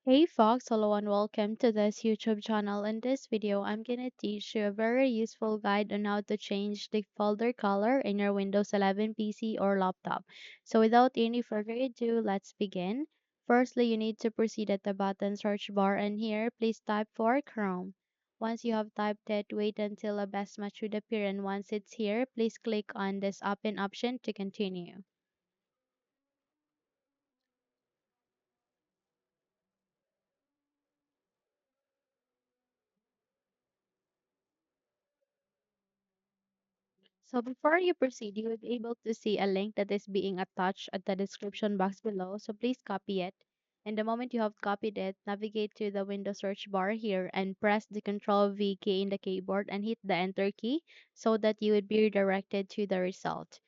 Hey Fox, hello and welcome to this YouTube channel. In this video, I'm gonna teach you a very useful guide on how to change the folder color in your Windows 11 PC or laptop. So without any further ado, let's begin. Firstly, you need to proceed at the button search bar and here, please type for Chrome. Once you have typed it, wait until a best match should appear and once it's here, please click on this open option to continue. So before you proceed, you will be able to see a link that is being attached at the description box below. So please copy it. And the moment you have copied it, navigate to the Windows search bar here and press the Control V key in the keyboard and hit the Enter key so that you would be redirected to the result.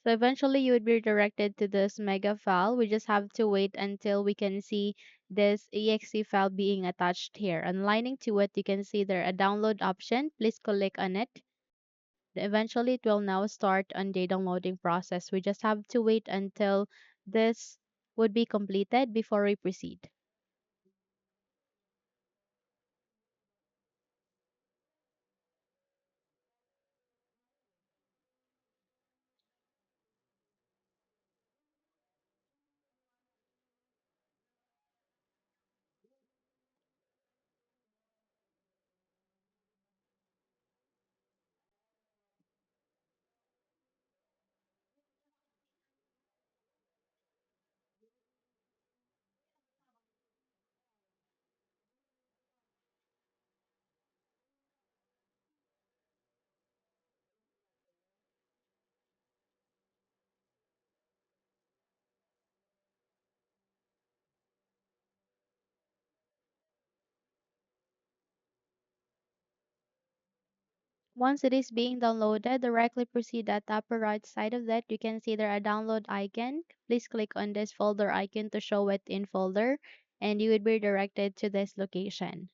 So eventually you would be redirected to this mega file. We just have to wait until we can see this exe file being attached here. And lining to it, you can see there a download option. Please click on it. Eventually, it will now start on the downloading process. We just have to wait until this would be completed before we proceed. Once it is being downloaded, directly proceed at the upper right side of that. You can see there a download icon. Please click on this folder icon to show it in folder and you would be directed to this location.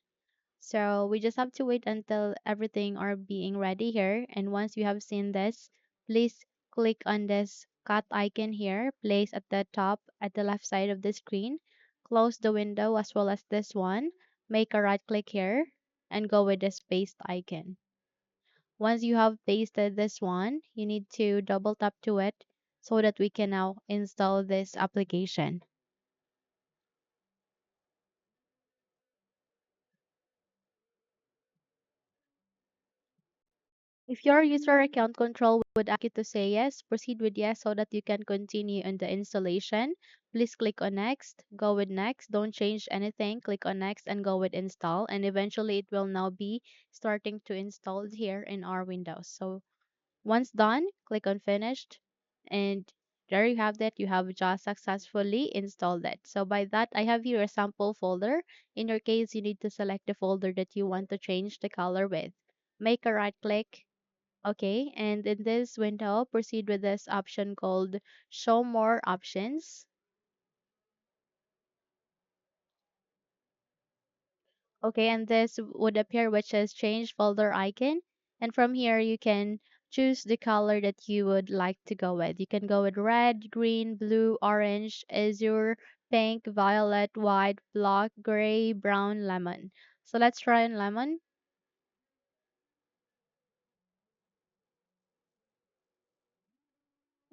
So we just have to wait until everything are being ready here. And once you have seen this, please click on this cut icon here, place at the top at the left side of the screen. Close the window as well as this one. Make a right click here and go with this paste icon. Once you have pasted this one, you need to double tap to it so that we can now install this application. If your user account control would ask you to say yes, proceed with yes so that you can continue on the installation. Please click on next, go with next, don't change anything, click on next and go with install and eventually it will now be starting to install here in our Windows. So once done, click on finished and there you have that. You have just successfully installed it. So by that, I have here a sample folder. In your case, you need to select the folder that you want to change the color with. Make a right click. Okay, and in this window, proceed with this option called Show More Options. Okay, and this would appear which is Change Folder icon. And from here, you can choose the color that you would like to go with. You can go with red, green, blue, orange, azure, pink, violet, white, black, gray, brown, lemon. So let's try on lemon.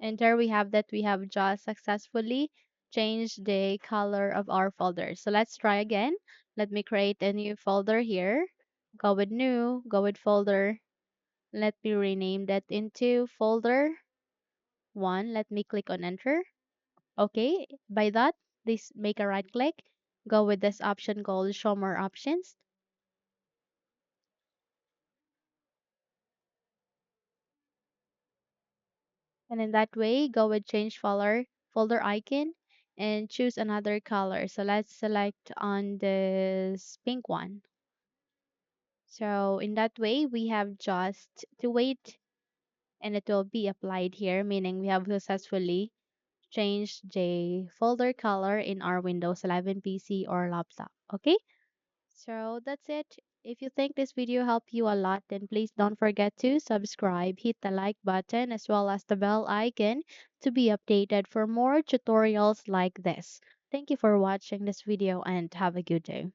And there we have that we have just successfully changed the color of our folder. So let's try again. Let me create a new folder here. Go with new, go with folder. Let me rename that into folder 1. Let me click on enter. Okay, by that, please make a right click. Go with this option called show more options. And in that way, go with change folder icon and choose another color. So let's select on this pink one. So in that way, we have just to wait and it will be applied here, meaning we have successfully changed the folder color in our Windows 11 PC or laptop. Okay, so that's it. If you think this video helped you a lot, then please don't forget to subscribe, hit the like button as well as the bell icon to be updated for more tutorials like this. Thank you for watching this video and have a good day.